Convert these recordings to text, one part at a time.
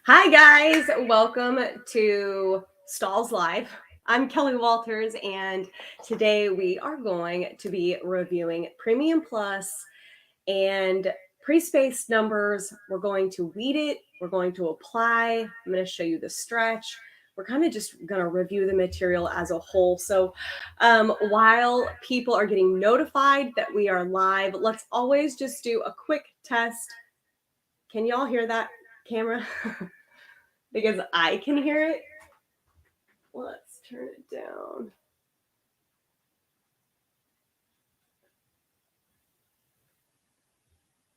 Hi, guys. Welcome to Stalls Live. I'm Kelly Walters, and today we are going to be reviewing Premium Plus and pre-spaced numbers. We're going to weed it. We're going to apply. I'm going to show you the stretch. We're kind of just going to review the material as a whole. So while people are getting notified that we are live, let's always just do a quick test. Can y'all hear that, camera? Because I can hear it. Let's turn it down.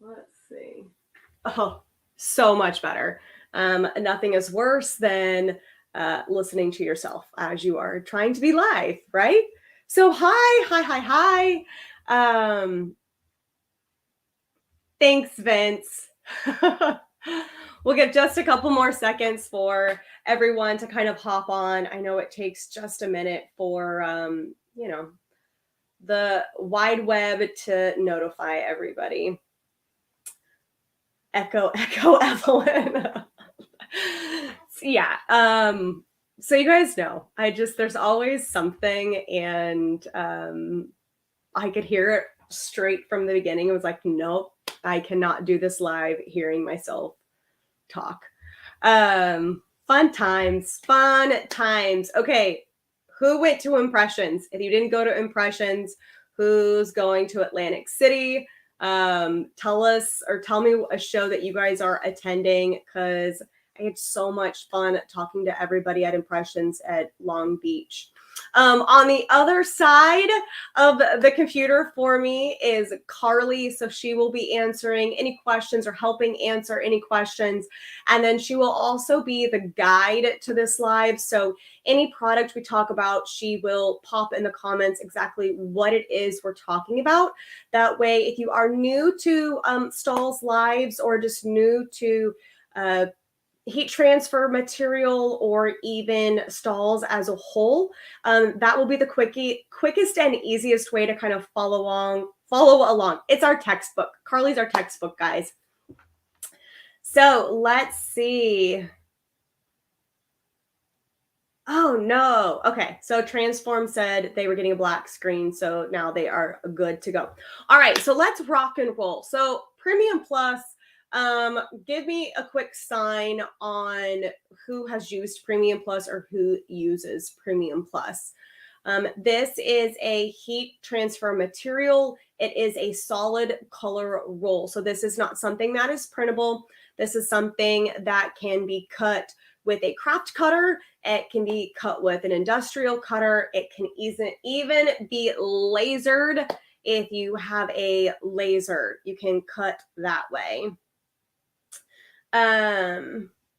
Let's see. Oh, so much better. Nothing is worse than listening to yourself as you are trying to be live, right? So hi. Thanks, Vince. We'll give just a couple more seconds for everyone to kind of hop on. I know it takes just a minute for, the wide web to notify everybody. Echo, Evelyn. Yeah. So you guys know, there's always something, and I could hear it straight from the beginning. It was like, nope, I cannot do this live hearing myself talk. Fun times. Okay, who went to Impressions? If you didn't go to Impressions, who's going to Atlantic City? Tell us, or tell me a show that you guys are attending, because I had so much fun talking to everybody at Impressions at Long Beach. On the other side of the computer for me is Carly. So she will be answering any questions or helping answer any questions. And then she will also be the guide to this live. So any product we talk about, she will pop in the comments exactly what it is we're talking about. That way, if you are new to Stalls Lives, or just new to heat transfer material, or even stalls as a whole, that will be the quickest and easiest way to kind of follow along. It's our textbook. Carly's our textbook, guys. So let's see. Oh no. Okay. So Transform said they were getting a black screen, so now they are good to go. All right. So let's rock and roll. So Premium Plus, give me a quick sign on who has used Premium Plus or who uses Premium Plus. This is a heat transfer material. It is a solid color roll. So this is not something that is printable. This is something that can be cut with a craft cutter. It can be cut with an industrial cutter. It can even be lasered. If you have a laser, you can cut that way.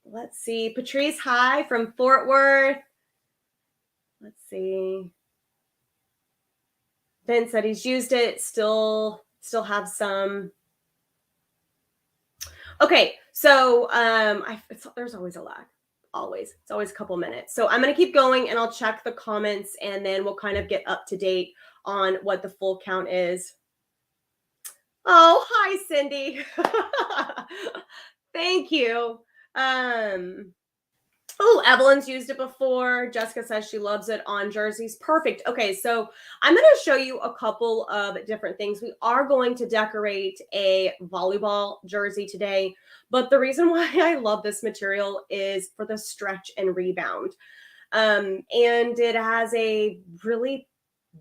Let's see. Patrice, hi from Fort Worth. Let's see. Vince said he's used it. Still have some. Okay, so there's always a lag. It's always a couple minutes. So I'm going to keep going, and I'll check the comments, and then we'll kind of get up to date on what the full count is. Oh, hi, Cindy. Thank you. Oh, Evelyn's used it before. Jessica says she loves it on jerseys. Perfect. Okay, so I'm going to show you a couple of different things. We are going to decorate a volleyball jersey today, but the reason why I love this material is for the stretch and rebound. And it has a really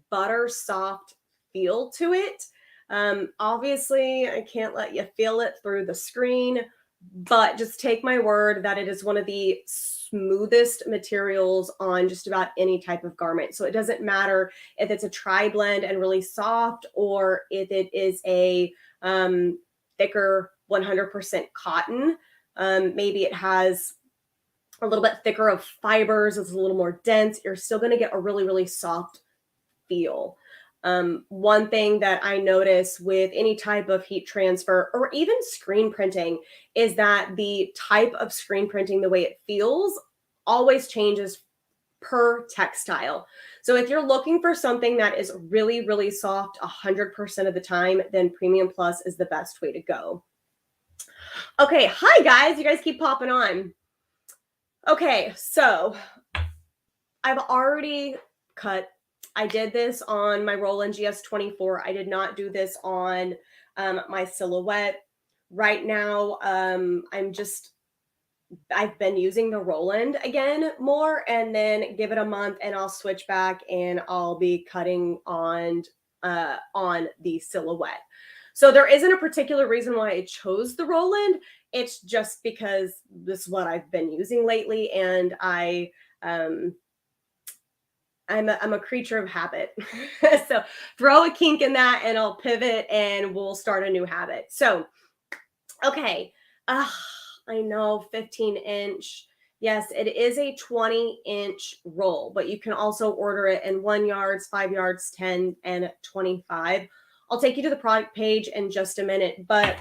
butter soft feel to it. Obviously, I can't let you feel it through the screen, but just take my word that it is one of the smoothest materials on just about any type of garment. So it doesn't matter if it's a tri-blend and really soft, or if it is a thicker 100% cotton. Maybe it has a little bit thicker of fibers, it's a little more dense. You're still going to get a really, really soft feel. One thing that I notice with any type of heat transfer or even screen printing is that the type of screen printing, the way it feels, always changes per textile. So if you're looking for something that is really, really soft 100% of the time, then Premium Plus is the best way to go. Okay, hi guys, you guys keep popping on. Okay, so I've already cut. I did this on my Roland GS24. I did not do this on my silhouette. Right now, I've been using the Roland again more, and then give it a month and I'll switch back and I'll be cutting on the silhouette. So there isn't a particular reason why I chose the Roland. It's just because this is what I've been using lately, and um I'm a creature of habit. So throw a kink in that and I'll pivot and we'll start a new habit. So, okay. Uh, I know 15-inch. Yes, it is a 20-inch roll, but you can also order it in 1 yards, 5 yards, 10, and 25. I'll take you to the product page in just a minute, but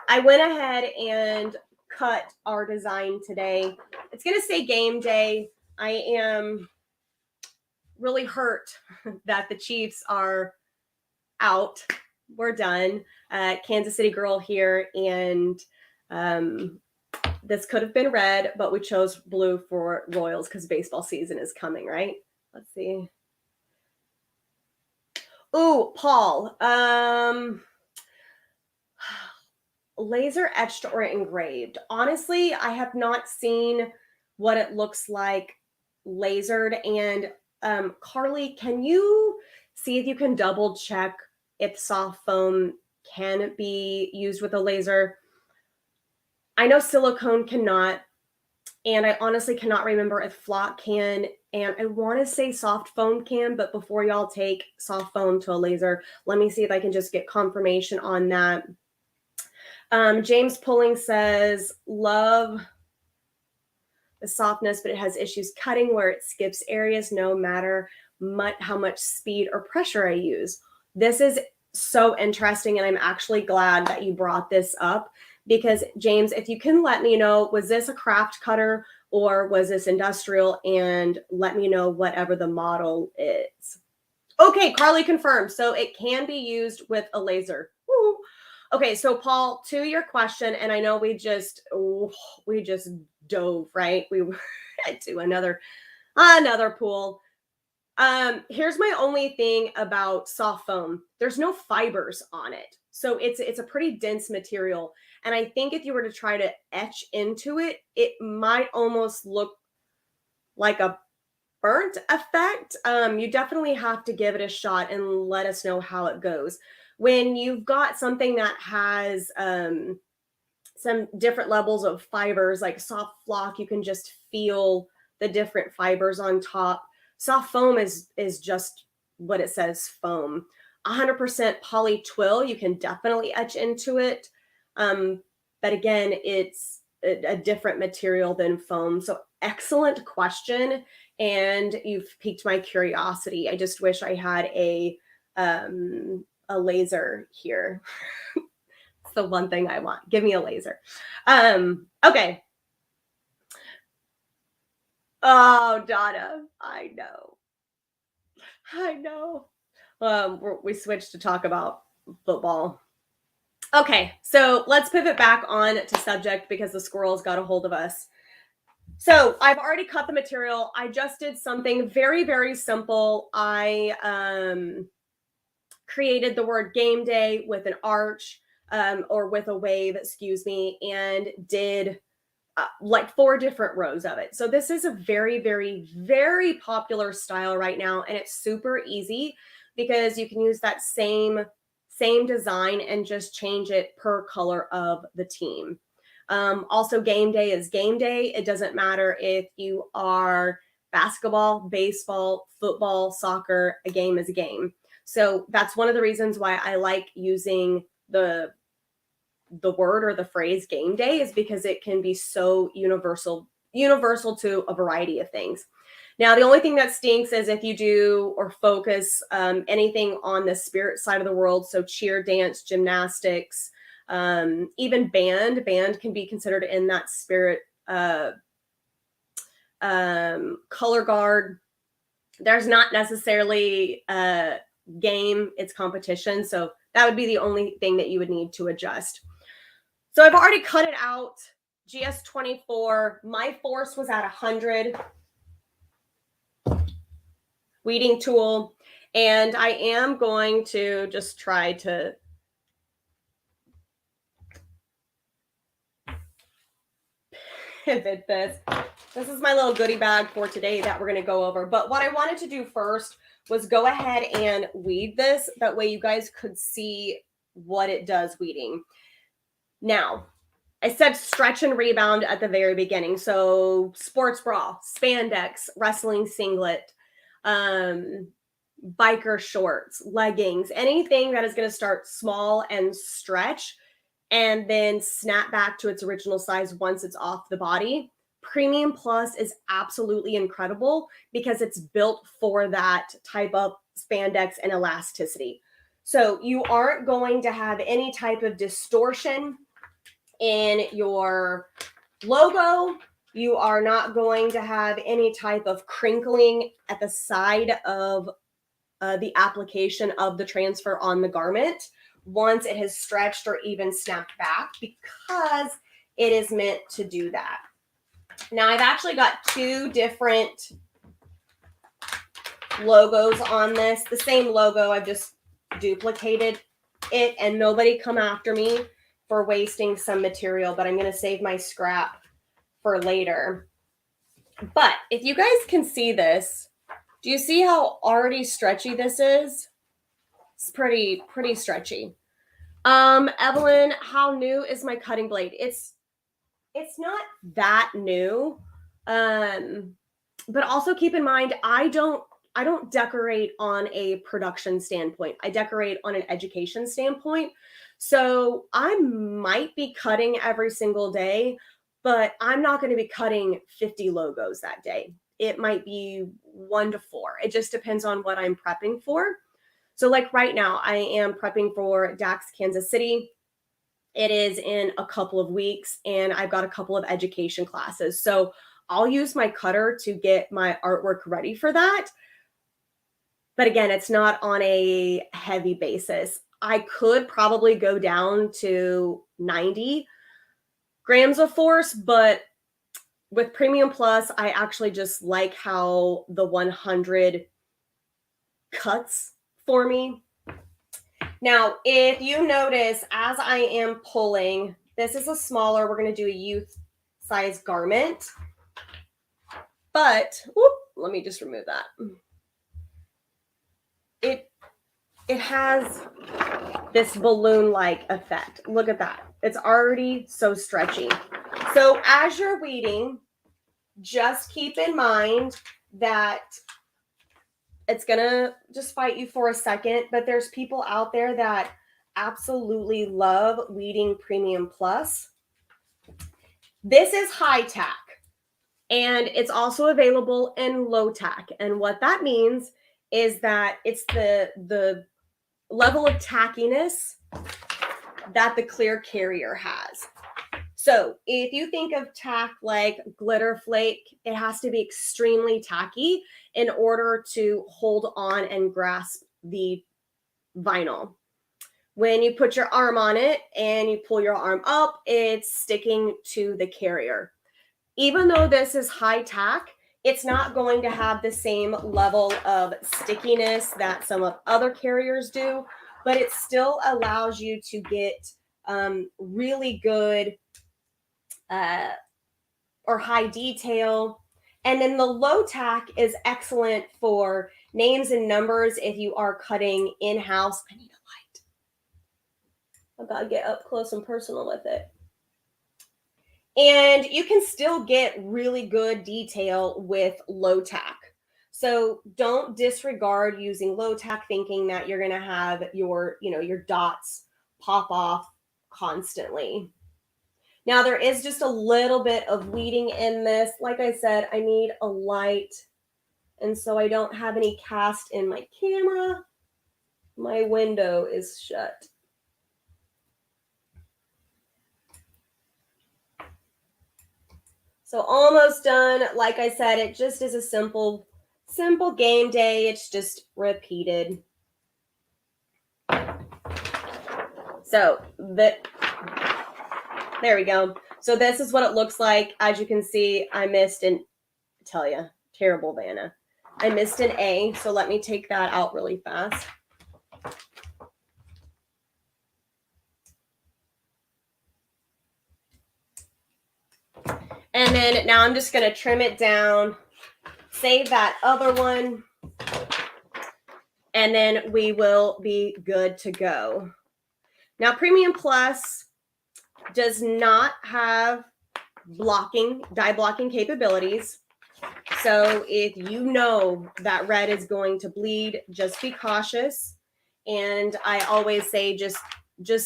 I went ahead and cut our design today. It's going to say game day. I am really hurt that the Chiefs are out. We're done. Kansas City girl here, and this could have been red, but we chose blue for Royals because baseball season is coming, right? Let's see. Ooh, Paul. Laser etched or engraved. Honestly, I have not seen what it looks like lasered. And Carly, can you see if you can double check if soft foam can be used with a laser? I know silicone cannot, and I honestly cannot remember if flock can, and I want to say soft foam can, but before y'all take soft foam to a laser, let me see if I can just get confirmation on that. James Pulling says, love the softness, but it has issues cutting where it skips areas no matter how much speed or pressure I use. This is so interesting, and I'm actually glad that you brought this up because, James, if you can let me know, was this a craft cutter or was this industrial? And let me know whatever the model is. Okay, Carly confirmed. So it can be used with a laser. Woo. Okay, so Paul, to your question, and I know we just dove right. We went to another pool. Here's my only thing about soft foam. There's no fibers on it. So it's a pretty dense material. And I think if you were to try to etch into it, it might almost look like a burnt effect. You definitely have to give it a shot and let us know how it goes. When you've got something that has some different levels of fibers, like soft flock, you can just feel the different fibers on top. Soft foam is just what it says, foam. 100% poly twill, you can definitely etch into it. But again, it's a different material than foam. So excellent question. And you've piqued my curiosity. I just wish I had a laser here. It's the one thing I want. Give me a laser. Okay. Oh, Donna, I know. We switched to talk about football. Okay, so let's pivot back on to subject because the squirrels got a hold of us. So I've already cut the material. I just did something very, very simple. I created the word game day with an arch or with a wave, excuse me, and did like 4 different rows of it. So this is a very, very, very popular style right now, and it's super easy because you can use that same design and just change it per color of the team. Also, game day is game day. It doesn't matter if you are basketball, baseball, football, soccer, a game is a game. So that's one of the reasons why I like using the word or the phrase game day, is because it can be so universal to a variety of things. Now, the only thing that stinks is if you do or focus anything on the spirit side of the world. So cheer, dance, gymnastics, even band can be considered in that spirit. Color guard, there's not necessarily a game, it's competition. So that would be the only thing that you would need to adjust. So I've already cut it out. GS24. My force was at 100. Weeding tool. And I am going to just try to pivot this. This is my little goodie bag for today that we're going to go over. But what I wanted to do first was go ahead and weed this. That way you guys could see what it does weeding. Now, I said stretch and rebound at the very beginning. So sports bra, spandex, wrestling singlet, biker shorts, leggings, anything that is going to start small and stretch and then snap back to its original size once it's off the body. Premium Plus is absolutely incredible because it's built for that type of spandex and elasticity. So you aren't going to have any type of distortion in your logo. You are not going to have any type of crinkling at the side of the application of the transfer on the garment once it has stretched or even snapped back, because it is meant to do that. Now, I've actually got two different logos on this. The same logo, I've just duplicated it, and nobody come after me for wasting some material, but I'm going to save my scrap for later. But if you guys can see this, do you see how already stretchy this is? It's pretty stretchy. Evelyn, how new is my cutting blade? It's not that new. But also keep in mind, I don't decorate on a production standpoint. I decorate on an education standpoint. So I might be cutting every single day, but I'm not going to be cutting 50 logos that day. It might be 1 to 4. It just depends on what I'm prepping for. So like right now, I am prepping for DAX Kansas City. It is in a couple of weeks, and I've got a couple of education classes. So I'll use my cutter to get my artwork ready for that. But again, it's not on a heavy basis. I could probably go down to 90 grams of force, but with Premium Plus, I actually just like how the 100 cuts for me. Now, if you notice, as I am pulling, this is a smaller, we're going to do a youth size garment. But, let me just remove that. It has this balloon-like effect. Look at that. It's already so stretchy. So as you're weeding, just keep in mind that it's going to just fight you for a second, but there's people out there that absolutely love weeding Premium Plus. This is high tack, and it's also available in low tack. And what that means is that it's the level of tackiness that the clear carrier has. So if you think of tack like glitter flake, it has to be extremely tacky in order to hold on and grasp the vinyl. When you put your arm on it and you pull your arm up, it's sticking to the carrier. Even though this is high tack, it's not going to have the same level of stickiness that some of other carriers do, but it still allows you to get really good or high detail. And then the low tack is excellent for names and numbers if you are cutting in-house. I need a light. I've got to get up close and personal with it. And you can still get really good detail with low tack. So don't disregard using low tack thinking that you're going to have your dots pop off constantly. Now there is just a little bit of weeding in this. Like I said, I need a light. And so I don't have any cast in my camera. My window is shut. So almost done. Like I said, it just is a simple game day. It's just repeated. So There we go. So this is what it looks like. As you can see, I missed an, tell you, terrible Vanna. I missed an A, so let me take that out really fast. And then now I'm just going to trim it down, save that other one, and then we will be good to go. Now, Premium Plus does not have dye blocking capabilities. So if you know that red is going to bleed, just be cautious. And I always say just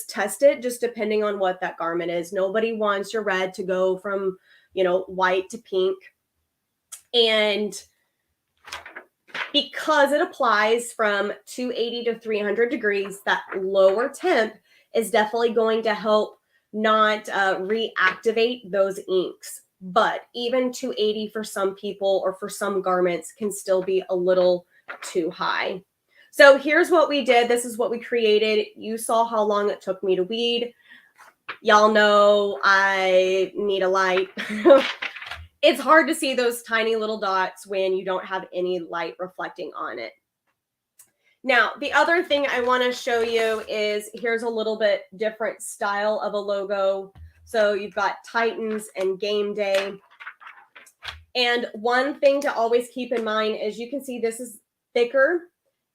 test it, just depending on what that garment is. Nobody wants your red to go from, white to pink. And because it applies from 280 to 300 degrees, that lower temp is definitely going to help not reactivate those inks. But even 280 for some people or for some garments can still be a little too high. So here's what we did. This is what we created. You saw how long it took me to weed. Y'all know I need a light. It's hard to see those tiny little dots when you don't have any light reflecting on it. Now, the other thing I want to show you is here's a little bit different style of a logo. So you've got Titans and Game Day. And one thing to always keep in mind is you can see this is thicker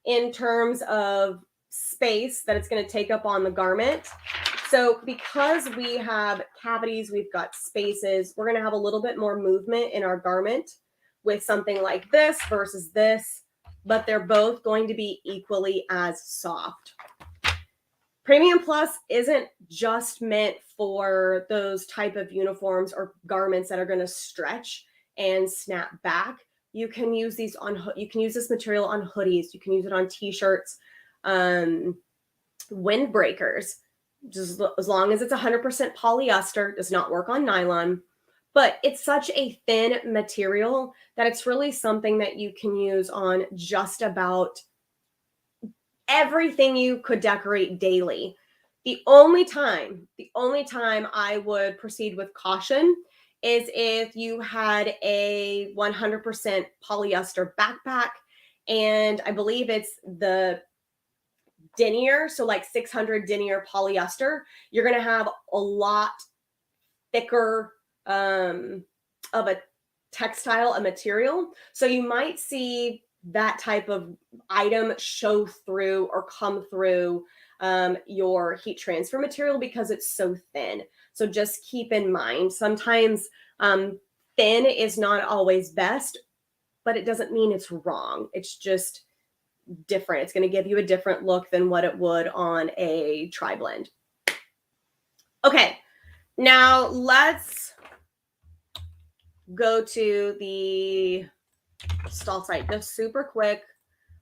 in terms of space that it's going to take up on the garment. So because we have cavities, we've got spaces, we're going to have a little bit more movement in our garment with something like this versus this, but they're both going to be equally as soft. Premium Plus isn't just meant for those type of uniforms or garments that are going to stretch and snap back. You can use these this material on hoodies. You can use it on t-shirts, windbreakers. Just as long as it's 100% polyester, does not work on nylon, but it's such a thin material that it's really something that you can use on just about everything you could decorate daily. The only time I would proceed with caution is if you had a 100% polyester backpack, and I believe it's the denier, so like 600 denier polyester, you're going to have a lot thicker of a textile, a material. So you might see that type of item show through or come through your heat transfer material because it's so thin. So just keep in mind, sometimes thin is not always best, but it doesn't mean it's wrong. It's just different. It's going to give you a different look than what it would on a tri-blend. Okay, now let's go to the stall site just super quick.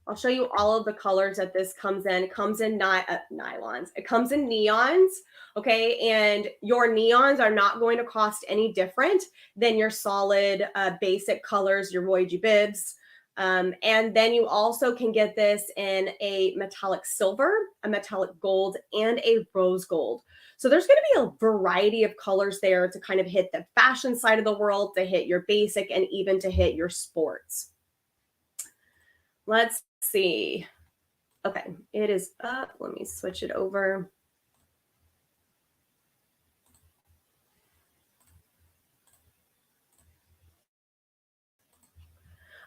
I'll show you all of the colors that this comes in. It comes in nylons. It comes in neons, okay? And your neons are not going to cost any different than your solid basic colors, your Roy G. Bibbs. And then you also can get this in a metallic silver, a metallic gold, and a rose gold. So there's going to be a variety of colors there to kind of hit the fashion side of the world, to hit your basic, and even to hit your sports. Let's see. Okay, it is up. Let me switch it over.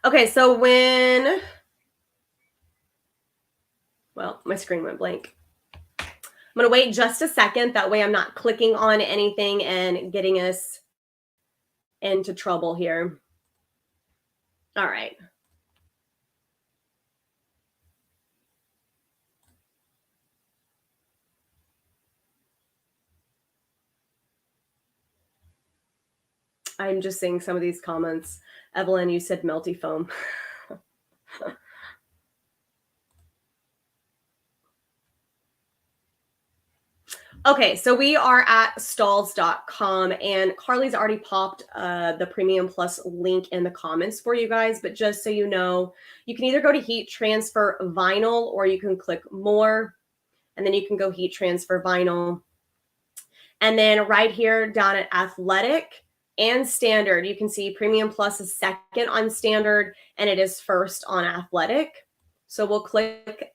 Okay, so well, my screen went blank. I'm going to wait just a second. That way I'm not clicking on anything and getting us into trouble here. All right. I'm just seeing some of these comments. Evelyn, you said melty foam. Okay, so we are at stalls.com, and Carly's already popped the Premium Plus link in the comments for you guys. But just so you know, you can either go to heat transfer vinyl, or you can click more, and then you can go heat transfer vinyl. And then right here down at athletic and standard, you can see Premium Plus is second on standard and it is first on athletic. So we'll click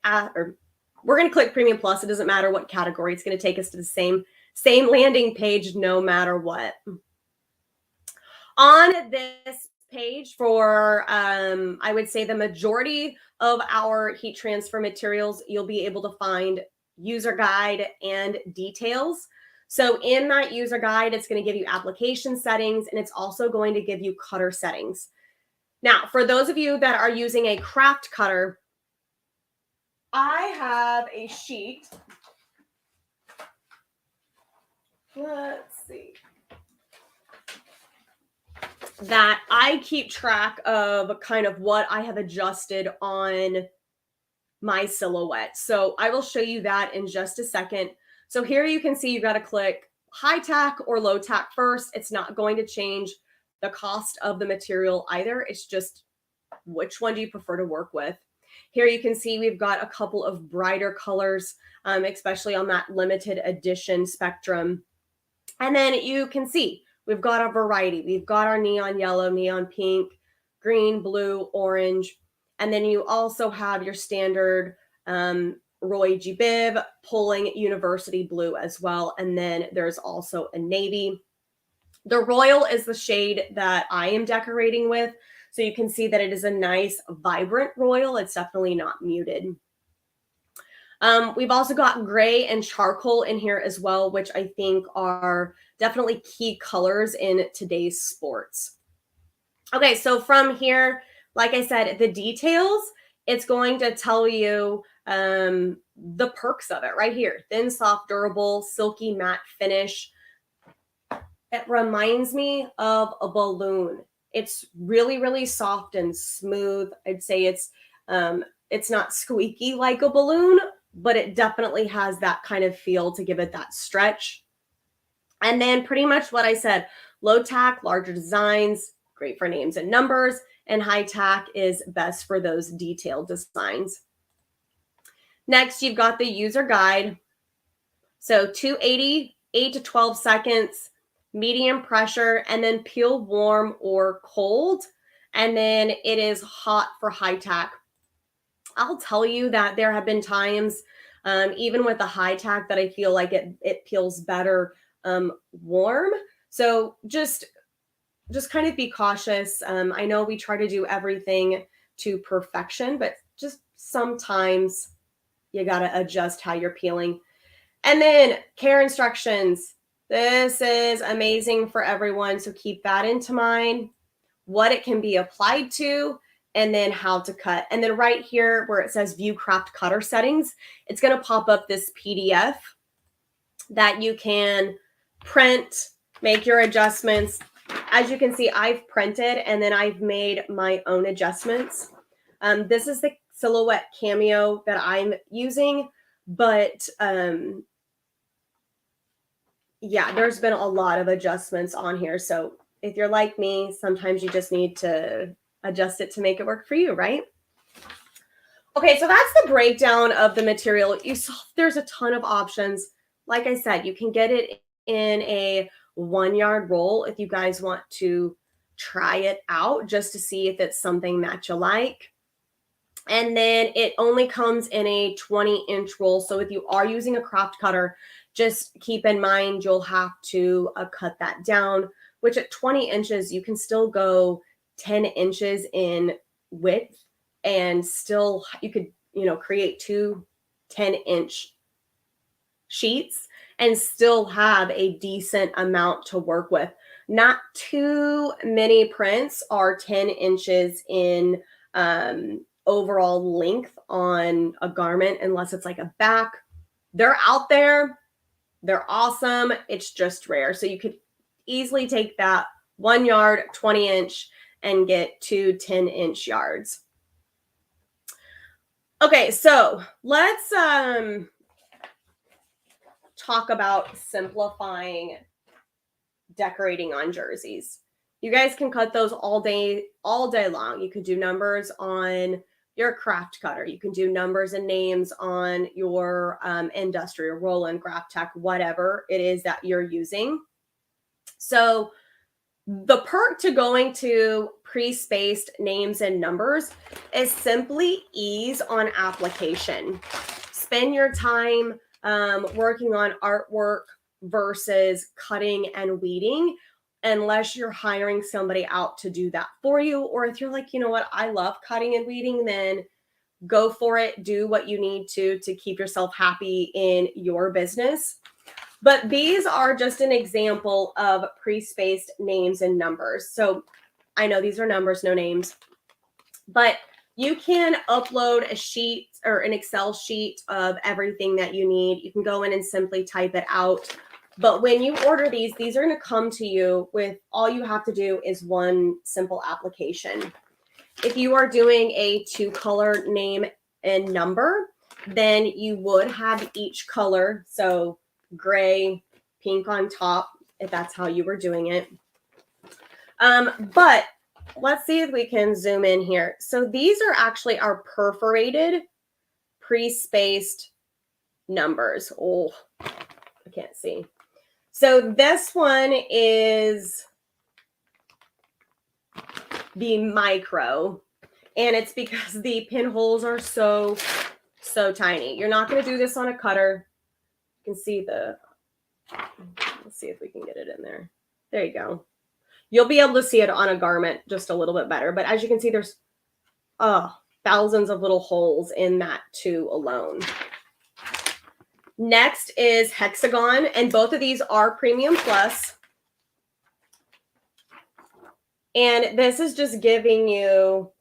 we're going to click Premium Plus. It doesn't matter what category. It's going to take us to the same landing page no matter what. On this page for, I would say the majority of our heat transfer materials, you'll be able to find user guide and details. So in that user guide, it's going to give you application settings and it's also going to give you cutter settings. Now, for those of you that are using a craft cutter, I have a sheet. Let's see. That I keep track of kind of what I have adjusted on my silhouette. So I will show you that in just a second. So here you can see you got to click high tack or low tack first. It's not going to change the cost of the material either. It's just which one do you prefer to work with. Here you can see we've got a couple of brighter colors, especially on that limited edition spectrum. And then you can see we've got a variety. We've got our neon yellow, neon pink, green, blue, orange. And then you also have your standard Roy G. Biv pulling university blue as well. And then there's also a navy. The royal is the shade that I am decorating with. So you can see that it is a nice, vibrant royal. It's definitely not muted. We've also got gray and charcoal in here as well, which I think are definitely key colors in today's sports. Okay, so from here, like I said, the details, it's going to tell you the perks of it right here. Thin, soft, durable, silky, matte finish. It reminds me of a balloon. It's really, really soft and smooth. I'd say it's not squeaky like a balloon, but it definitely has that kind of feel to give it that stretch. And then pretty much what I said, low tack, larger designs, great for names and numbers, and high tack is best for those detailed designs. Next, you've got the user guide. So 280, 8 to 12 seconds, medium pressure, and then peel warm or cold. And then it is hot for high tack. I'll tell you that there have been times, even with the high tack, that I feel like it peels better warm. So just kind of be cautious. I know we try to do everything to perfection, but just sometimes you got to adjust how you're peeling. And then care instructions. This is amazing for everyone. So keep that into mind, what it can be applied to, and then how to cut. And then right here where it says view craft cutter settings, it's going to pop up this PDF that you can print, make your adjustments. As you can see, I've printed and then I've made my own adjustments. This is the silhouette cameo that I'm using, but yeah, there's been a lot of adjustments on here. So if you're like me, sometimes you just need to adjust it to make it work for you, right? Okay, so that's the breakdown of the material. You saw there's a ton of options. Like I said, you can get it in a 1-yard roll if you guys want to try it out just to see if it's something that you like. And then it only comes in a 20-inch roll. So if you are using a craft cutter, just keep in mind you'll have to cut that down, which at 20 inches, you can still go 10 inches in width and still you could, create 2 10-inch sheets and still have a decent amount to work with. Not too many prints are 10 inches in overall length on a garment, unless it's like a back. They're out there. They're awesome. It's just rare. So you could easily take that 1 yard, 20-inch, and get 2 10-inch yards. Okay, so let's talk about simplifying decorating on jerseys. You guys can cut those all day long. You could do numbers on you're a craft cutter. You can do numbers and names on your industrial roll-in, graph tech, whatever it is that you're using. So the perk to going to pre-spaced names and numbers is simply ease on application. Spend your time working on artwork versus cutting and weeding, unless you're hiring somebody out to do that for you. Or if you're like, you know what, I love cutting and weeding, then go for it. Do what you need to keep yourself happy in your business. But these are just an example of pre-spaced names and numbers. So I know these are numbers, no names, but you can upload a sheet or an Excel sheet of everything that you need. You can go in and simply type it out. But when you order these are going to come to you with, all you have to do is one simple application. If you are doing a 2-color name and number, then you would have each color, so gray, pink on top, if that's how you were doing it. But let's see if we can zoom in here. So these are actually our perforated pre-spaced numbers. Oh, I can't see. So this one is the micro, and it's because the pinholes are so tiny. You're not going to do this on a cutter. You can see let's see if we can get it in there. There you go. You'll be able to see it on a garment just a little bit better. But as you can see, there's thousands of little holes in that too alone. Next is hexagon, and both of these are premium plus. And this is just giving you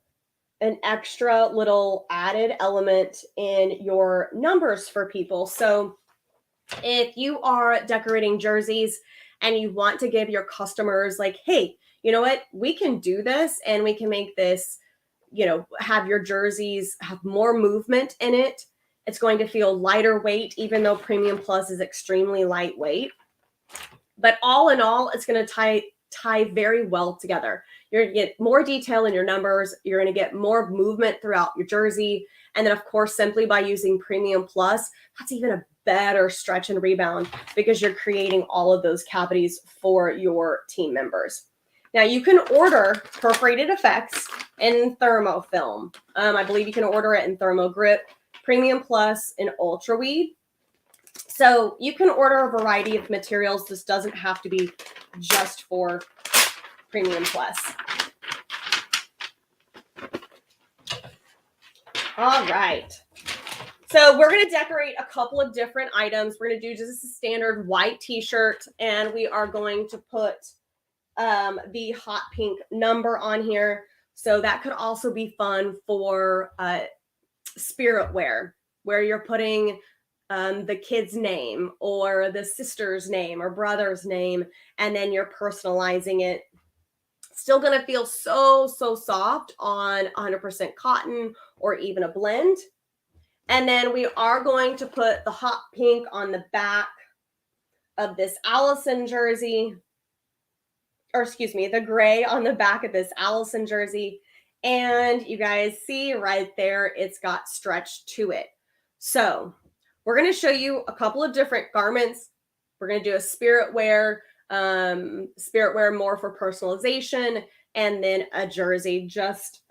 an extra little added element in your numbers for people. So if you are decorating jerseys and you want to give your customers like, hey, you know what, we can do this and we can make this, you know, have your jerseys have more movement in it. It's going to feel lighter weight, even though Premium Plus is extremely lightweight. But all in all, it's going to tie very well together. You're going to get more detail in your numbers. You're going to get more movement throughout your jersey. And then, of course, simply by using Premium Plus, that's even a better stretch and rebound because you're creating all of those cavities for your team members. Now, you can order perforated effects in thermofilm. I believe you can order it in thermo grip, Premium Plus, and Ultra Weed. So you can order a variety of materials. This doesn't have to be just for Premium Plus. All right. So we're going to decorate a couple of different items. We're going to do just a standard white t-shirt, and we are going to put the hot pink number on here. So that could also be fun for spirit wear, where you're putting the kid's name or the sister's name or brother's name, and then you're personalizing it. Still going to feel so soft on 100% cotton or even a blend. And then we are going to put the hot pink on the back of this Allison jersey, or excuse me, the gray on the back of this Allison jersey. And you guys see right there, it's got stretch to it. So we're going to show you a couple of different garments. We're going to do a spirit wear more for personalization, and then a jersey just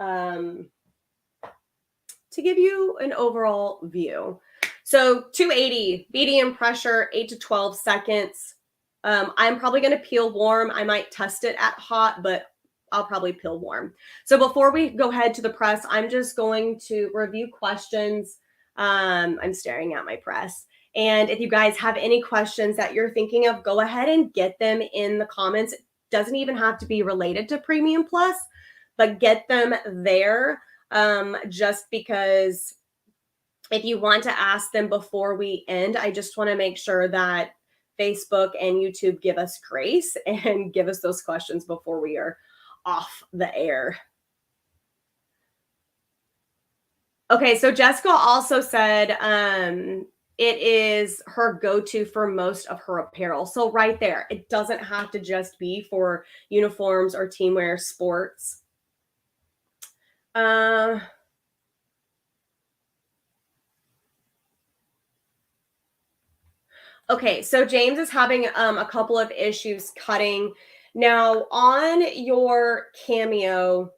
to give you an overall view. So 280, medium pressure, 8 to 12 seconds. I'm probably going to peel warm. I might test it at hot, but I'll probably peel warm. So before we go ahead to the press, I'm just going to review questions. I'm staring at my press. And if you guys have any questions that you're thinking of, go ahead and get them in the comments. It doesn't even have to be related to Premium Plus, but get them there. Just because if you want to ask them before we end, I just want to make sure that Facebook and YouTube give us grace and give us those questions before we are off the air. Okay, so Jessica also said it is her go-to for most of her apparel. So right there, it doesn't have to just be for uniforms or team wear sports. Okay, so James is having a couple of issues cutting. Now on your Cameo,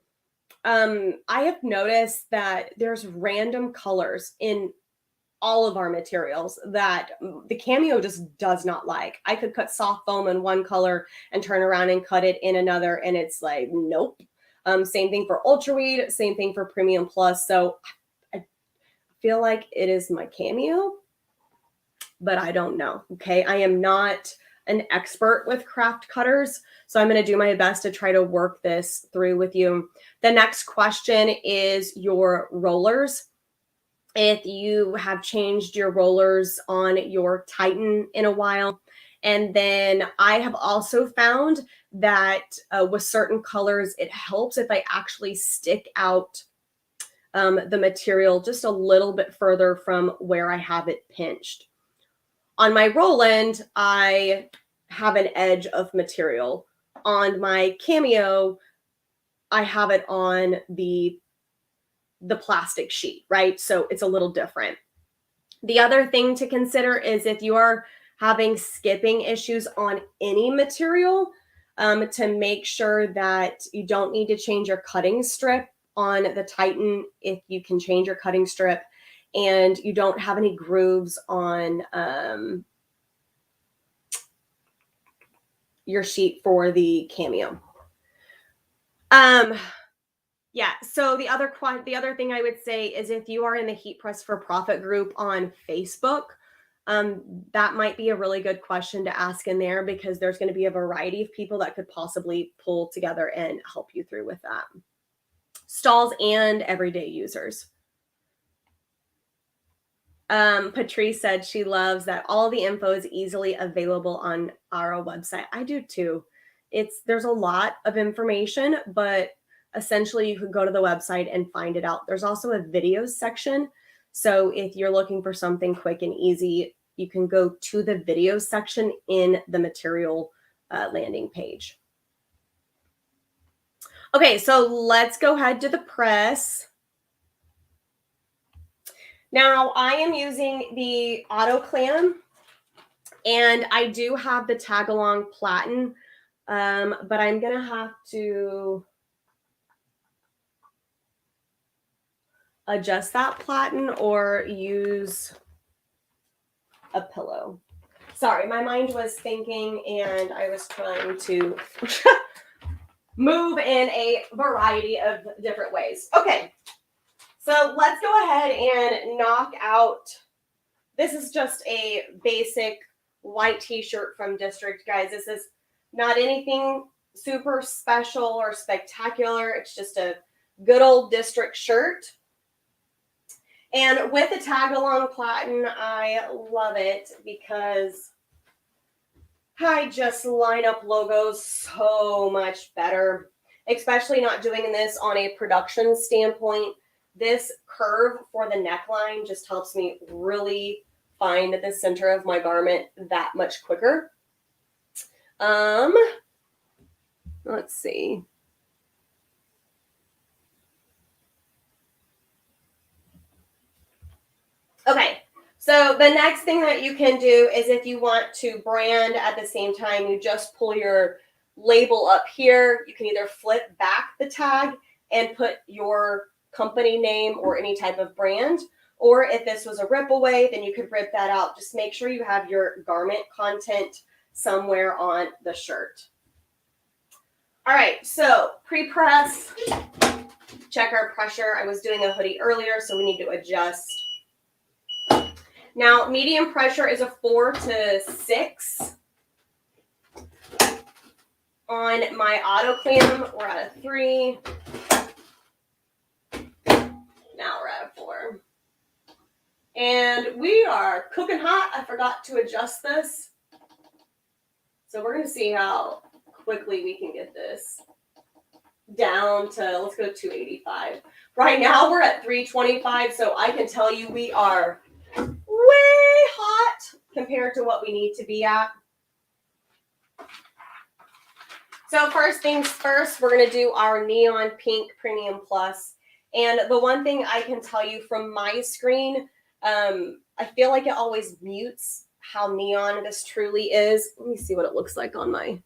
I have noticed that there's random colors in all of our materials that the Cameo just does not like. I could cut soft foam in one color and turn around and cut it in another, and it's like, nope. Same thing for Ultra Weed, same thing for Premium Plus. So I feel like it is my Cameo, but I don't know. Okay. I am not an expert with craft cutters, so I'm going to do my best to try to work this through with you. The next question is your rollers. If you have changed your rollers on your Titan in a while. And then I have also found that with certain colors, it helps if I actually stick out the material just a little bit further from where I have it pinched. On my Roland, I have an edge of material. On my Cameo, I have it on the plastic sheet, right? So it's a little different. The other thing to consider is if you are having skipping issues on any material, to make sure that you don't need to change your cutting strip on the Titan. If you can change your cutting strip and you don't have any grooves on your sheet for the Cameo. Yeah, so the other thing I would say is if you are in the Heat Press for Profit group on Facebook, that might be a really good question to ask in there, because there's going to be a variety of people that could possibly pull together and help you through with that. Stalls and everyday users. Patrice said she loves that all the info is easily available on our website. I do too. There's a lot of information, but essentially you could go to the website and find it out. There's also a videos section. So if you're looking for something quick and easy, you can go to the videos section in the material landing page. Okay, so let's go ahead to the press. Now I am using the auto clam, and I do have the tag along platen, but I'm gonna have to adjust that platen or use a pillow. Sorry, my mind was thinking and I was trying to move in a variety of different ways. Okay, so let's go ahead and knock out. This is just a basic white t-shirt from District, guys. This is not anything super special or spectacular. It's just a good old District shirt. And with the tag along platen, I love it because I just line up logos so much better, especially not doing this on a production standpoint. This curve for the neckline just helps me really find the center of my garment that much quicker. Let's see. Okay, so the next thing that you can do is if you want to brand at the same time, you just pull your label up here. You can either flip back the tag and put your company name or any type of brand, or if this was a rip away, then you could rip that out. Just make sure you have your garment content somewhere on the shirt. All right, so pre-press, check our pressure. I was doing a hoodie earlier, so we need to adjust. Now, medium pressure is a 4 to 6. On my auto clam, we're at a 3. Now we're at a 4. And we are cooking hot. I forgot to adjust this. So we're going to see how quickly we can get this down to, let's go 285. Right now we're at 325, so I can tell you we are way hot compared to what we need to be at. So first things first, we're going to do our Neon Pink Premium Plus. And the one thing I can tell you from my screen, I feel like it always mutes how neon this truly is. Let me see what it looks like on my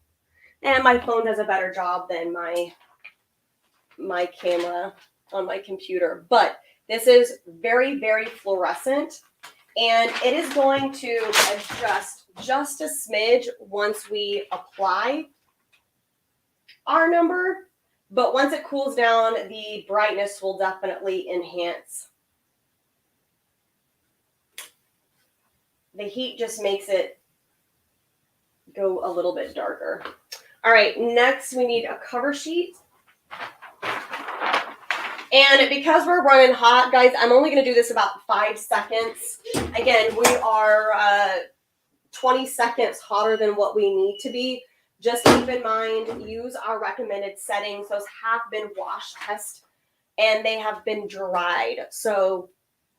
phone does a better job than my camera on my computer. But this is very, very fluorescent, and it is going to adjust just a smidge once we apply our number. But once it cools down, the brightness will definitely enhance. The heat just makes it go a little bit darker. All right, next we need a cover sheet. And because we're running hot, guys, I'm only going to do this about 5 seconds. Again, we are 20 seconds hotter than what we need to be. Just keep in mind, use our recommended settings. Those have been wash test and they have been dried. So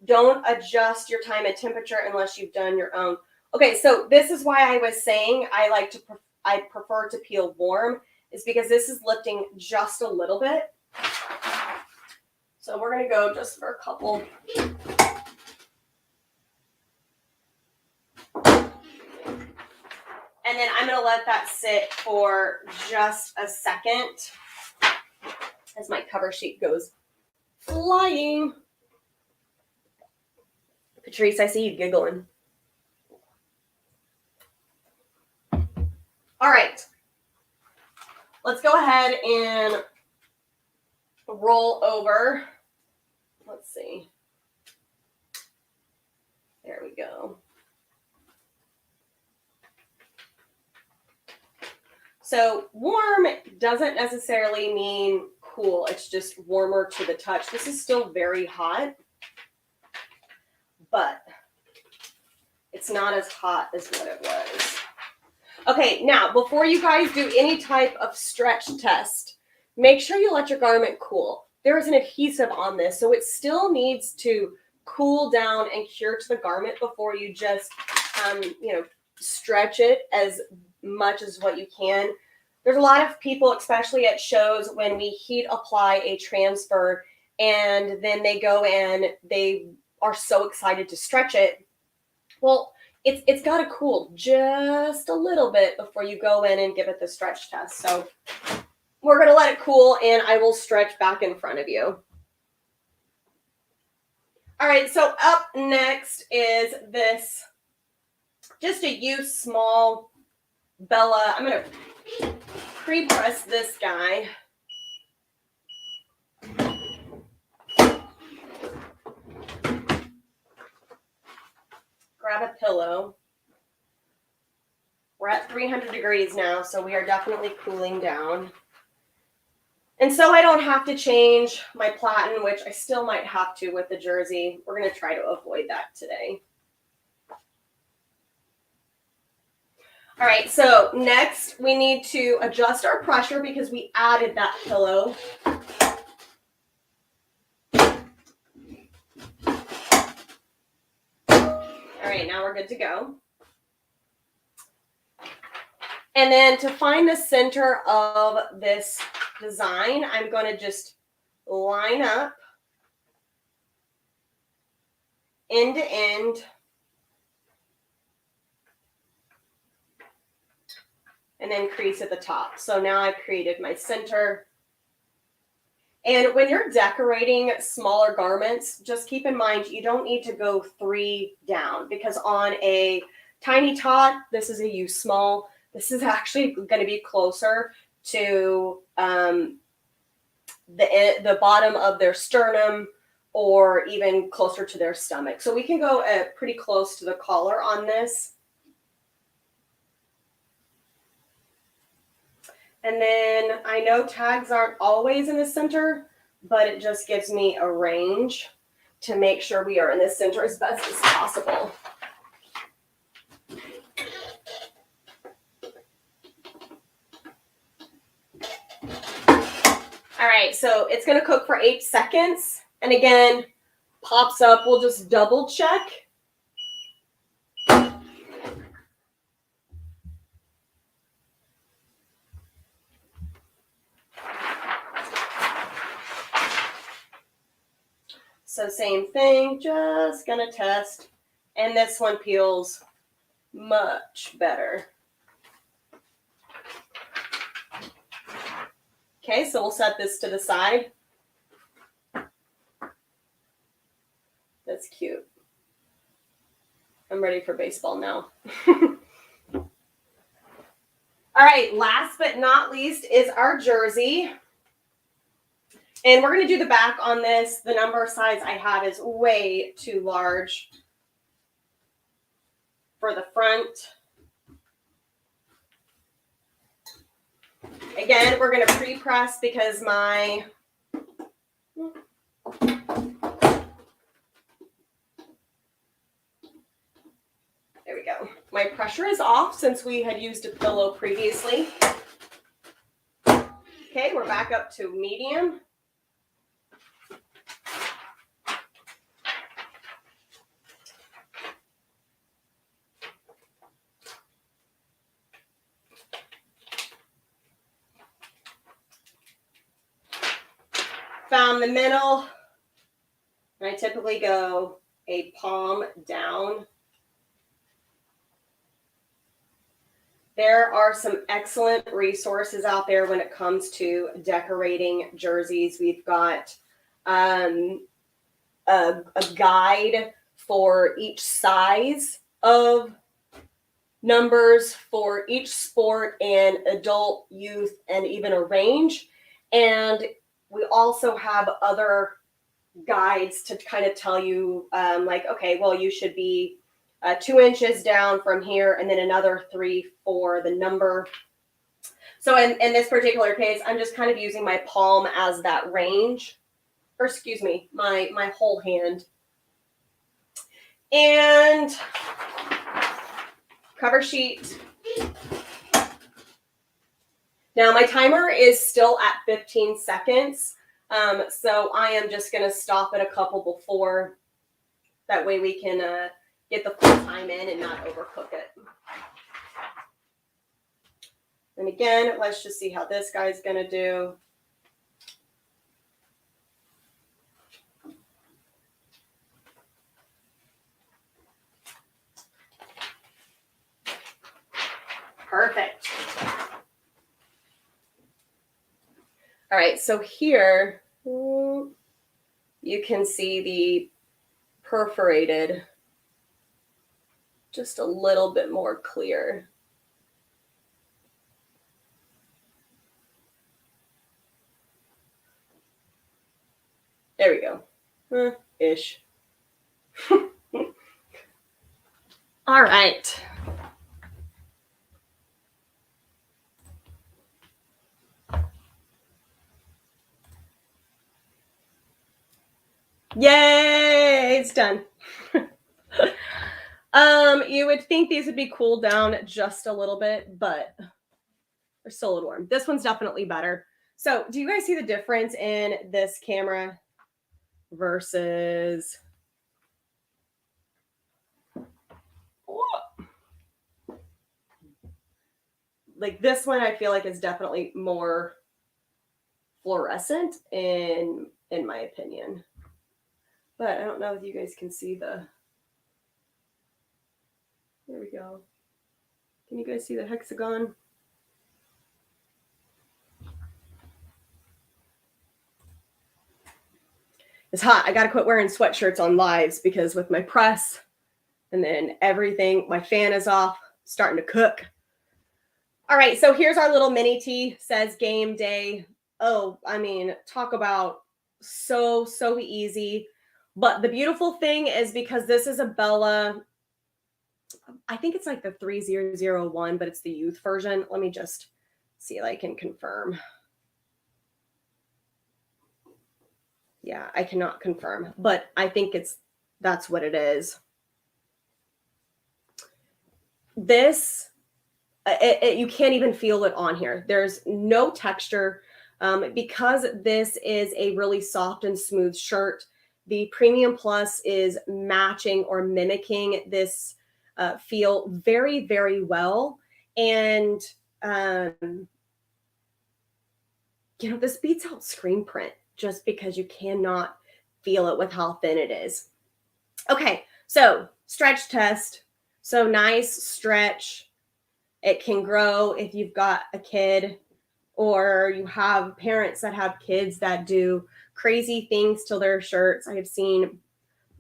don't adjust your time and temperature unless you've done your own. Okay, so this is why I was saying I prefer to peel warm, is because this is lifting just a little bit. So we're going to go just for a couple. And then I'm going to let that sit for just a second as my cover sheet goes flying. Patrice, I see you giggling. All right. Let's go ahead and roll over. Let's see. There we go. So warm doesn't necessarily mean cool. It's just warmer to the touch. This is still very hot, but it's not as hot as what it was. Okay, now before you guys do any type of stretch test, make sure you let your garment cool. There is an adhesive on this, so it still needs to cool down and cure to the garment before you just, stretch it as much as what you can. There's a lot of people, especially at shows, when we heat apply a transfer and then they go and they are so excited to stretch it. Well, it's got to cool just a little bit before you go in and give it the stretch test. So we're going to let it cool and I will stretch back in front of you. All right, so up next is this, just a use small Bella. I'm going to pre-press this guy. Grab a pillow. We're at 300 degrees now, so we are definitely cooling down. And so I don't have to change my platen, which I still might have to with the jersey. We're going to try to avoid that today. All right, so next we need to adjust our pressure because we added that pillow. All right, now we're good to go. And then to find the center of this design, I'm going to just line up end to end. And then crease at the top. So now I've created my center. And when you're decorating smaller garments, just keep in mind you don't need to go 3 down, because on a tiny tot, this is a use small. This is actually going to be closer to the bottom of their sternum, or even closer to their stomach. So we can go pretty close to the collar on this. And then I know tags aren't always in the center, but it just gives me a range to make sure we are in the center as best as possible. All right, so it's going to cook for 8 seconds. And again, pops up, we'll just double check. So same thing, just gonna test. And this one peels much better. Okay, so we'll set this to the side. That's cute. I'm ready for baseball now. All right, last but not least is our jersey. And we're going to do the back on this. The number size I have is way too large for the front. Again, we're going to pre-press because my there we go. My pressure is off since we had used a pillow previously. Okay, we're back up to medium. Found the middle, and I typically go a palm down. There are some excellent resources out there when it comes to decorating jerseys. We've got a guide for each size of numbers for each sport and adult, youth, and even a range. And we also have other guides to kind of tell you, like, okay, well, you should be 2 inches down from here, and then another 3 for the number. So in this particular case, I'm just kind of using my palm as that range, or excuse me, my whole hand. And cover sheet. Now my timer is still at 15 seconds. So I am just going to stop it a couple before. That way we can get the full time in and not overcook it. And again, let's just see how this guy's going to do. Perfect. All right, so here you can see the perforated just a little bit more clear. There we go. Ish. All right. Yay, it's done. You would think these would be cooled down just a little bit, but they're still a little warm. This one's definitely better. So do you guys see the difference in this camera versus like this one? I feel like is definitely more fluorescent in my opinion. But I don't know if you guys can see the, there we go. Can you guys see the hexagon? It's hot. I got to quit wearing sweatshirts on lives because with my press and then everything, my fan is off, starting to cook. All right, so here's our little mini tee, says game day. Oh, I mean, talk about so easy. But the beautiful thing is because this is a Bella, I think it's like the 3001, but it's the youth version. Let me just see if I can confirm. Yeah, I cannot confirm, but I think that's what it is. This, you can't even feel it on here. There's no texture. Because this is a really soft and smooth shirt, the Premium Plus is matching or mimicking this feel very, very well. And, this beats out screen print just because you cannot feel it with how thin it is. Okay, so stretch test. So nice stretch. It can grow if you've got a kid or you have parents that have kids that do crazy things to their shirts. I have seen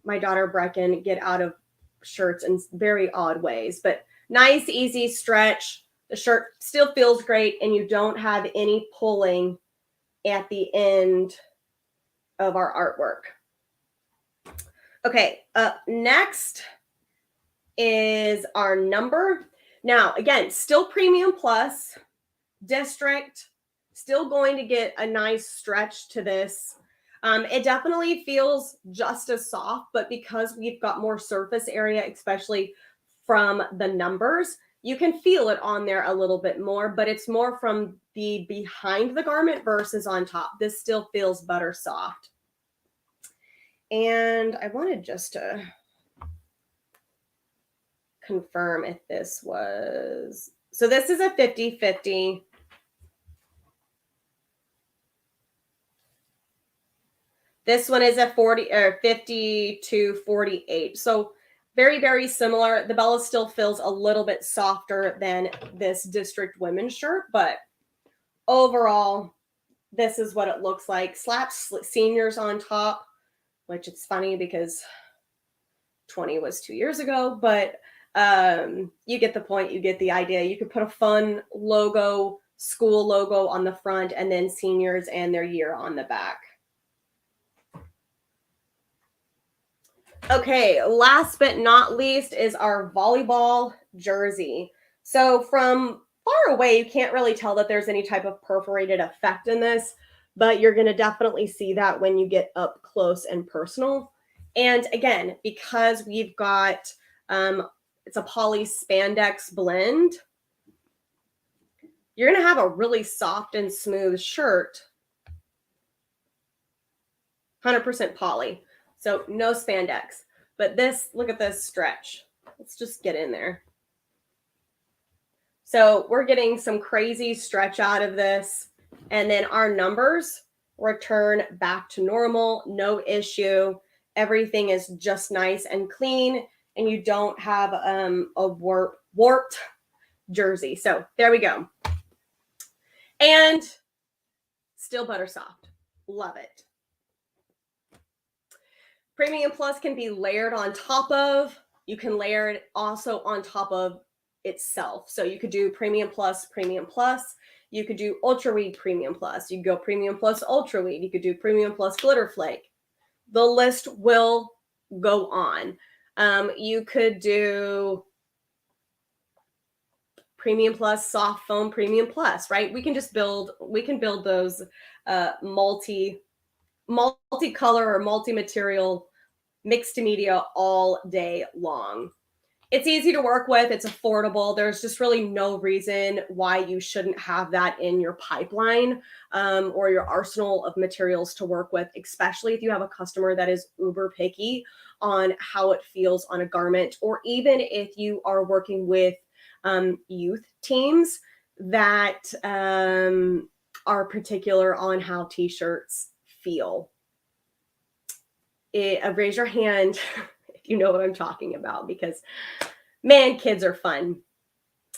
my daughter Brecken get out of shirts in very odd ways, but nice, easy stretch. The shirt still feels great, and you don't have any pulling at the end of our artwork. Okay, up next is our number. Now, again, still premium plus, district, still going to get a nice stretch to this. It definitely feels just as soft, but because we've got more surface area, especially from the numbers, you can feel it on there a little bit more, but it's more from the behind the garment versus on top. This still feels butter soft. And I wanted just to confirm if this was, so this is a 50-50. This one is a 40 or 50 to 48. So very, very similar. The Bella still feels a little bit softer than this district women's shirt, but overall, this is what it looks like. Slaps seniors on top, which it's funny because 20 was 2 years ago, but you get the point, you get the idea. You could put a fun logo, school logo on the front, and then seniors and their year on the back. Okay, last but not least is our volleyball jersey. So from far away, you can't really tell that there's any type of perforated effect in this, but you're going to definitely see that when you get up close and personal. And again, because we've got, it's a poly spandex blend, you're going to have a really soft and smooth shirt, 100% poly. So no spandex, but this, look at this stretch. Let's just get in there. So we're getting some crazy stretch out of this. And then our numbers return back to normal, no issue. Everything is just nice and clean, and you don't have a warped jersey. So there we go. And still butter soft. Love it. Premium Plus can be layered on top of. You can layer it also on top of itself. So you could do Premium Plus, Premium Plus. You could do Ultra Weed Premium Plus. You could go Premium Plus Ultra Weed. You could do Premium Plus Glitter Flake. The list will go on. You could do Premium Plus Soft Foam Premium Plus, right? We can build those multicolor or multi-material mixed media all day long. It's easy to work with. It's affordable. There's just really no reason why you shouldn't have that in your pipeline or your arsenal of materials to work with, especially if you have a customer that is uber picky on how it feels on a garment, or even if you are working with youth teams that are particular on how t-shirts feel. Raise your hand if you know what I'm talking about, because man, kids are fun.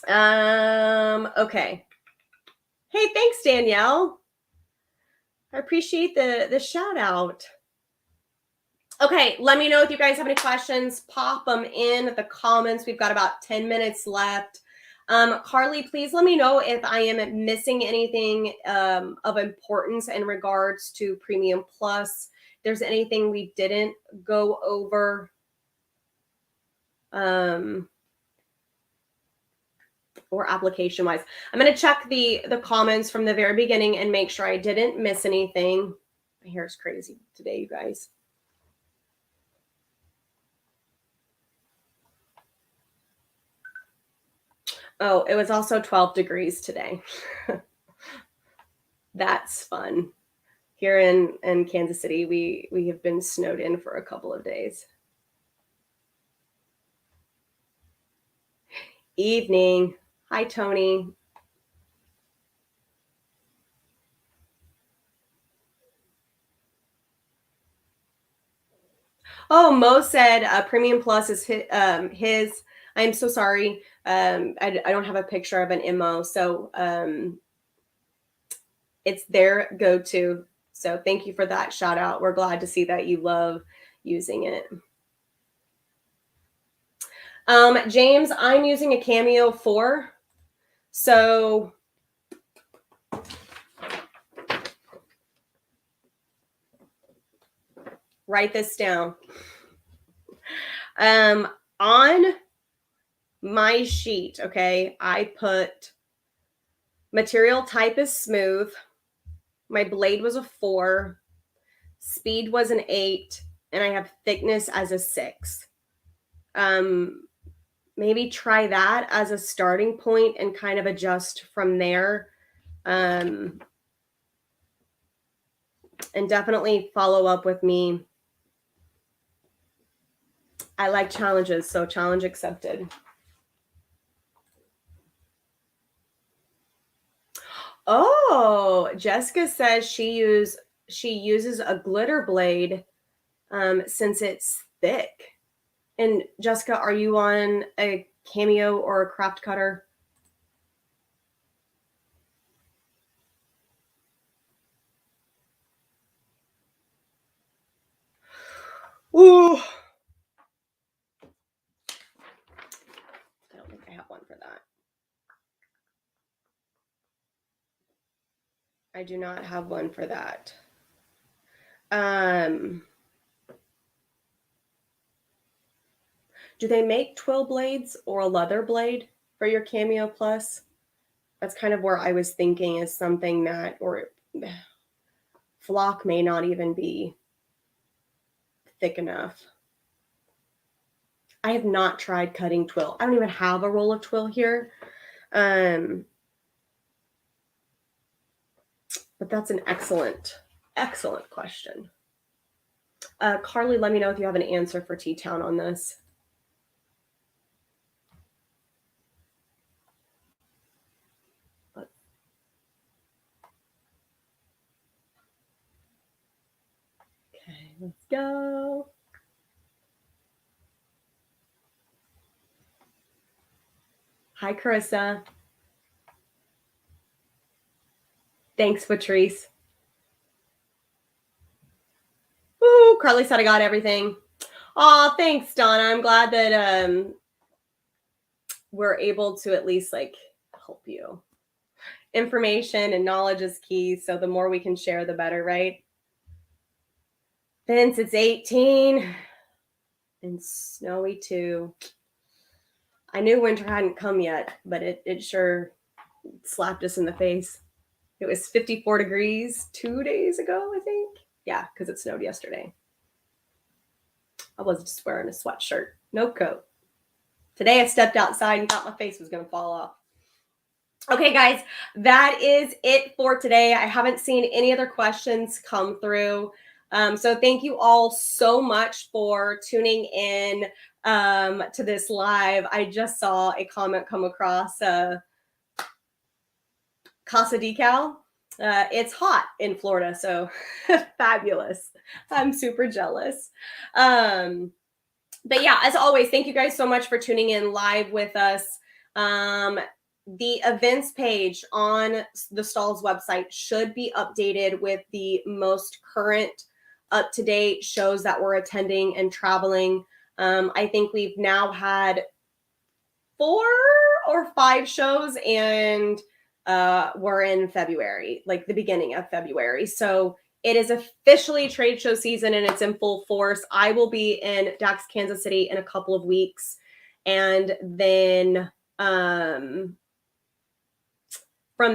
Okay. Hey, thanks, Danielle. I appreciate the shout out. Okay, let me know if you guys have any questions. Pop them in the comments. We've got about 10 minutes left. Carly, please let me know if I am missing anything of importance in regards to Premium Plus. If there's anything we didn't go over. Or application wise. I'm going to check the comments from the very beginning and make sure I didn't miss anything. My hair is crazy today, you guys. Oh, it was also 12 degrees today. That's fun. Here in Kansas City, we have been snowed in for a couple of days. Evening. Hi, Tony. Oh, Mo said Premium Plus is his I'm so sorry. I don't have a picture of an MO, so it's their go-to. So thank you for that shout out. We're glad to see that you love using it. James, I'm using a Cameo 4. So write this down. On my sheet, okay, I put material type is smooth. My blade was a 4. Speed was an 8. And I have thickness as a 6. Maybe try that as a starting point and kind of adjust from there. And definitely follow up with me. I like challenges, so challenge accepted. Oh, Jessica says she uses a glitter blade since it's thick. And Jessica, are you on a Cameo or a craft cutter? Ooh. I don't think I have one for that. I do not have one for that. Do they make twill blades or a leather blade for your Cameo Plus? That's kind of where I was thinking is something that, or flock may not even be thick enough. I have not tried cutting twill. I don't even have a roll of twill here. But that's an excellent question. Carly, let me know if you have an answer for T-Town on this. Okay, let's go. Hi, Carissa. Thanks, Patrice. Ooh, Carly said I got everything. Oh, thanks, Donna. I'm glad that we're able to at least like help you. Information and knowledge is key. So the more we can share, the better, right? Vince, it's 18 and snowy too. I knew winter hadn't come yet, but it sure slapped us in the face. It was 54 degrees 2 days ago, I think. Yeah, because it snowed yesterday. I was just wearing a sweatshirt, no coat. Today I stepped outside and thought my face was going to fall off. Okay, guys, that is it for today. I haven't seen any other questions come through. So thank you all so much for tuning in to this live. I just saw a comment come across Casa Decal. It's hot in Florida, so fabulous. I'm super jealous. But yeah, as always, thank you guys so much for tuning in live with us. The events page on the Stalls website should be updated with the most current up-to-date shows that we're attending and traveling. I think we've now had 4 or 5 shows, and we're in February, like the beginning of February. So it is officially trade show season and it's in full force. I will be in Dax, Kansas City in a couple of weeks. And then from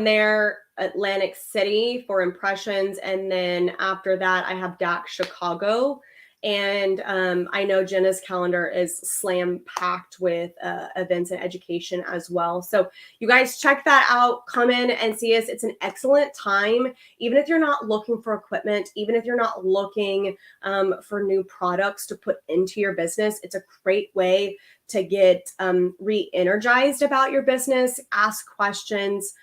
there, Atlantic City for impressions. And then after that, I have Dax Chicago. And I know Jenna's calendar is slam packed with events and education as well. So you guys check that out. Come in and see us. It's an excellent time. Even if you're not looking for equipment, even if you're not looking for new products to put into your business, it's a great way to get re-energized about your business, ask questions,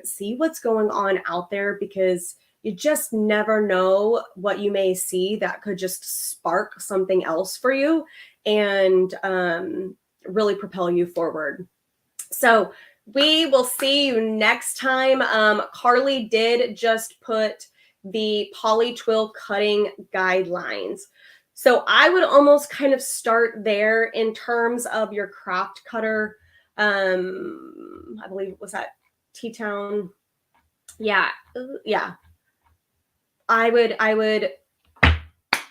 see what's going on out there, because you just never know what you may see that could just spark something else for you. And really propel you forward. So we will see you next time. Carly did just put the poly twill cutting guidelines. So I would almost kind of start there in terms of your craft cutter. I believe it was that T-Town. Yeah. Yeah. I would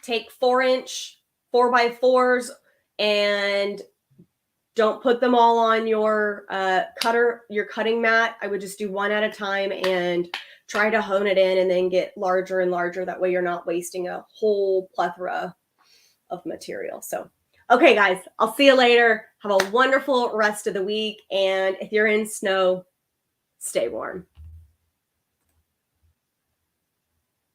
take 4-inch 4x4s and don't put them all on your your cutting mat. I would just do one at a time and try to hone it in and then get larger and larger. That way you're not wasting a whole plethora of material. So, okay, guys, I'll see you later. Have a wonderful rest of the week. And if you're in snow, stay warm.